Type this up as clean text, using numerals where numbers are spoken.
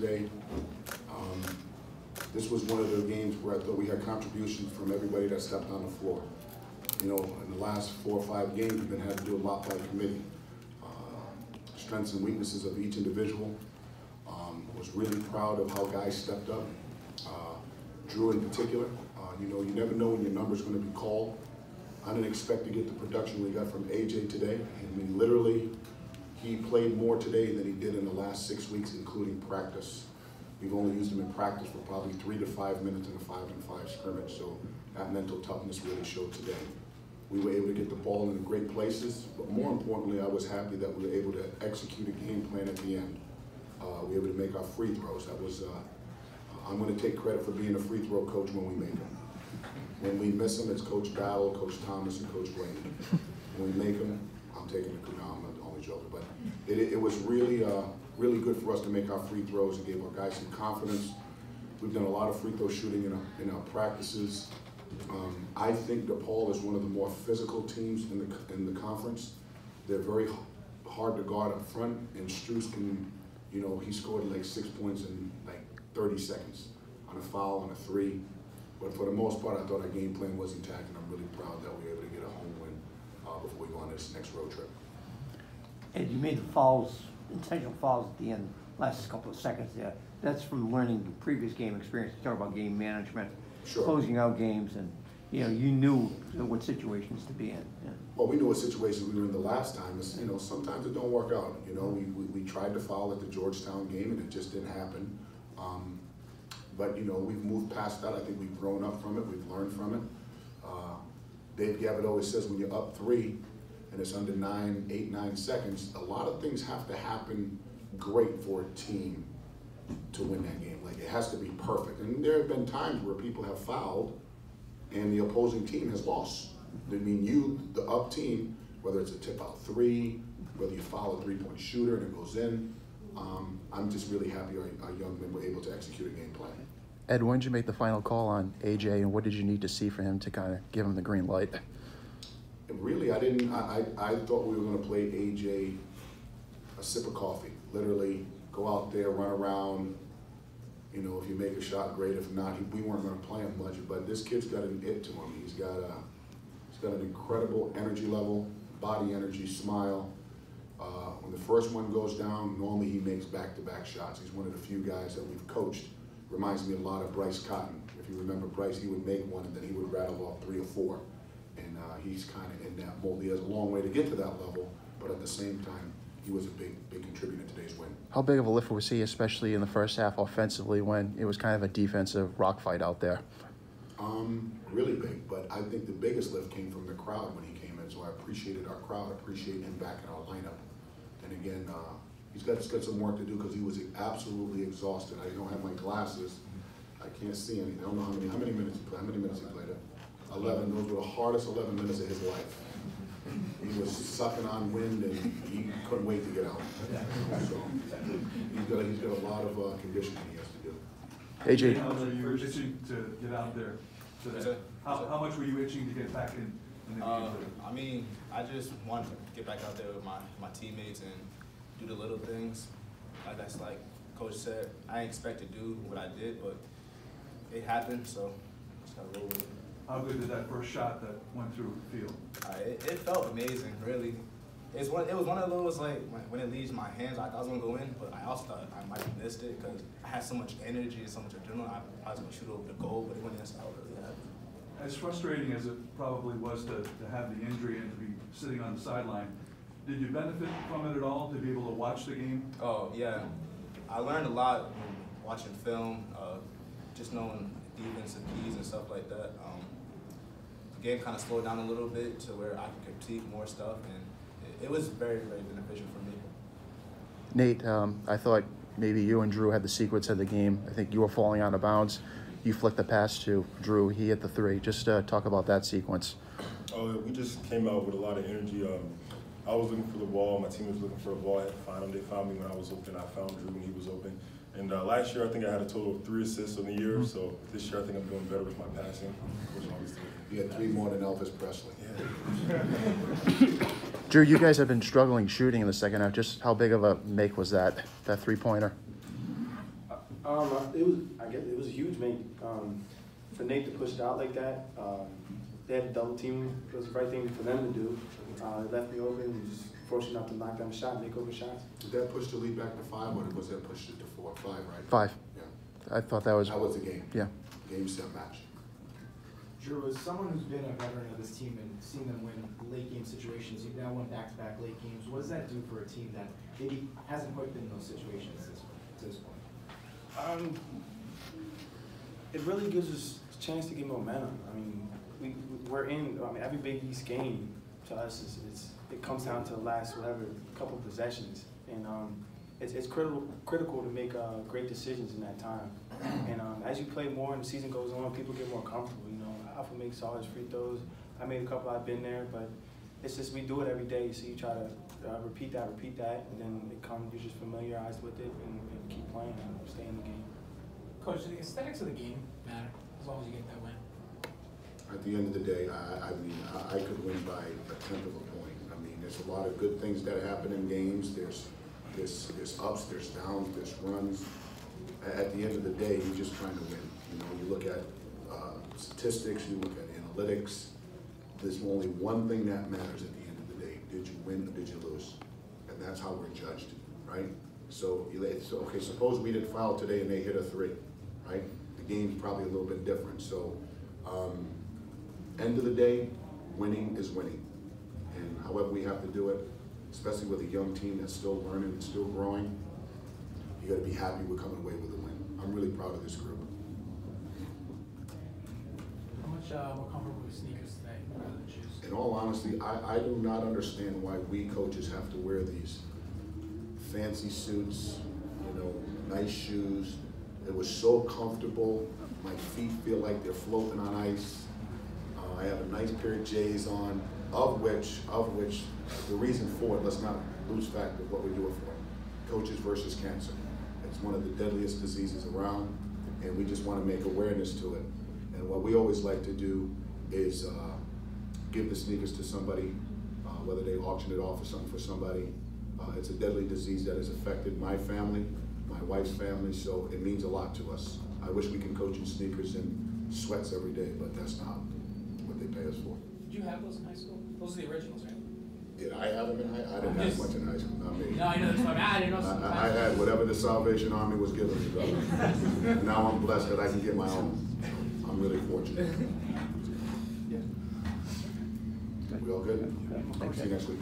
today. This was one of the games where I thought we had contributions from everybody that stepped on the floor. You know, in the last 4 or 5 games, we've been had to do a lot by committee. Strengths and weaknesses of each individual. Was really proud of how guys stepped up. Drew in particular. You know, you never know when your number's going to be called. I didn't expect to get the production we got from AJ today. I mean, literally, he played more today than he did in the last 6 weeks, including practice. We've only used him in practice for probably 3 to 5 minutes in a 5-on-5 scrimmage, so that mental toughness really showed today. We were able to get the ball in great places, but more importantly, I was happy that we were able to execute a game plan at the end. We were able to make our free throws. That was, I'm going to take credit for being a free throw coach when we make them. When we miss them, it's Coach Battle, Coach Thomas, and Coach Wayne. When we make them, I'm taking it. No, I'm not the only joker, but it was really, really good for us to make our free throws and gave our guys some confidence. We've done a lot of free throw shooting in our practices. I think DePaul is one of the more physical teams in the conference. They're very hard to guard up front, and Strus can, you know, he scored like 6 points in like 30 seconds on a foul, on a 3. But for the most part, I thought our game plan was intact, and I'm really proud that we were able to get a home win before we go on this next road trip. Ed, you made the fouls, intentional fouls at the end, last couple of seconds there. That's from learning the previous game experience. You talk about game management, sure, closing out games, and you know, you knew what situations to be in. Yeah. Well, we knew what situations we were in the last time. It's, you know, sometimes it don't work out. You know, we tried to foul at the Georgetown game, and it just didn't happen. But, you know, we've moved past that. I think we've grown up from it. We've learned from it. Dave Gavitt always says when you're up 3 and it's under 8, 9 seconds, a lot of things have to happen great for a team to win that game. Like, it has to be perfect. And there have been times where people have fouled and the opposing team has lost. I mean, you, the up team, whether it's a tip-out 3, whether you foul a 3-point shooter and it goes in, I'm just really happy our young men were able to execute a game plan. Ed, when did you make the final call on AJ, and what did you need to see for him to kind of give him the green light? Really, I thought we were going to play AJ a sip of coffee. Literally, go out there, run around. You know, if you make a shot, great. If not, we weren't going to play him much. But this kid's got an it to him. He's got an incredible energy level, body energy, smile. When the first one goes down, normally he makes back-to-back shots. He's one of the few guys that we've coached. Reminds me a lot of Bryce Cotton. If you remember Bryce, he would make one and then he would rattle off 3 or 4. And he's kind of in that mold. He has a long way to get to that level, but at the same time, he was a big contributor to today's win. How big of a lift was he, especially in the first half offensively when it was kind of a defensive rock fight out there? Really big, but I think the biggest lift came from the crowd when he came in, so I appreciated our crowd, appreciated him back in our lineup. And again, he's got some work to do because he was absolutely exhausted. I don't have my glasses. I can't see anything. I don't know how many minutes he played. How many minutes he played? 11. Those were the hardest 11 minutes of his life. He was sucking on wind and he couldn't wait to get out. So he's got a lot of conditioning he has to do. AJ, how much were you itching to get out there today? How much were you itching to get back in the game today? I mean, I just wanted to get back out there with my teammates and do the little things. That's like Coach said, I didn't expect to do what I did, but it happened, so just gotta roll with it. How good did that first shot that went through feel? It felt amazing, really. It was one of those, like, when it leaves my hands, I thought I was going to go in, but I also thought I might have missed it because I had so much energy and so much adrenaline. I was going to shoot over the goal, but it went in, so I was really happy. As frustrating as it probably was to have the injury and to be sitting on the sideline, did you benefit from it at all, to be able to watch the game? Oh, yeah. I learned a lot watching film, just knowing defensive keys and stuff like that. The game kind of slowed down a little bit to where I could critique more stuff, and it was very, very beneficial for me. Nate, I thought maybe you and Drew had the secrets of the game. I think you were falling out of bounds. You flicked the pass to Drew. He hit the 3. Just talk about that sequence. Oh, we just came out with a lot of energy. I was looking for the ball. My team was looking for the ball. I had to find them. They found me when I was open. I found Drew when he was open. And last year, I think I had a total of 3 assists in the year. So this year, I think I'm doing better with my passing, which I was doing. He had 3 more than Elvis Presley. Yeah. Drew, you guys have been struggling shooting in the second half. Just how big of a make was that 3-pointer? I guess it was huge, man. For Nate to push it out like that, they had to double team me. It was the right thing for them to do. They left me open and just forced me not to knock down a shot, make over shots. Did that push the lead back to 5, or was that pushed it to 4? 5, right? 5. Yeah. I thought that was. That was the game. Yeah. Game, set, match. Drew, as someone who's been a veteran of this team and seen them win late game situations, you've now won back-to-back late games. What does that do for a team that maybe hasn't quite been in those situations to this point? It really gives us a chance to get momentum. I mean, we're in. I mean, every Big East game to us it comes down to the last couple possessions, and it's critical to make great decisions in that time. And as you play more and the season goes on, people get more comfortable. You know, Alpha makes solid free throws. I made a couple. I've been there, but it's just we do it every day. So you try to repeat that, and then you're just familiarized with it and keep playing and stay in the game. Coach, do the aesthetics of the game matter as long as you get that win? At the end of the day, I mean, I could win by a tenth of a point. I mean, there's a lot of good things that happen in games. There's ups, there's downs, there's runs. At the end of the day, you're just trying to win. You know, you look at statistics, you look at analytics. There's only one thing that matters at the end of the day. Did you win or did you lose? And that's how we're judged, right? So okay, suppose we didn't foul today and they hit a 3, right? The game's probably a little bit different. So end of the day, winning is winning. And however we have to do it, especially with a young team that's still learning and still growing, you gotta be happy we're coming away with a win. I'm really proud of this group. How much more comfortable with sneakers today rather than shoes? In all honesty, I do not understand why we coaches have to wear these fancy suits, you know, nice shoes. It was so comfortable. My feet feel like they're floating on ice. I have a nice pair of J's on, of which the reason for it, let's not lose fact of what we do it for. Coaches versus cancer. It's one of the deadliest diseases around, and we just want to make awareness to it. And what we always like to do is give the sneakers to somebody, whether they auction it off or something for somebody. It's a deadly disease that has affected my family, my wife's family, so it means a lot to us. I wish we could coach in sneakers and sweats every day, but that's not what they pay us for. Did you have those in high school? Those are the originals, right? Did I have them in high school? I didn't have much in high school, not me. No, I know that's what I didn't know. I had whatever the Salvation Army was giving me, brother. Now I'm blessed that I can get my own. I'm really fortunate. We all good? See you next week.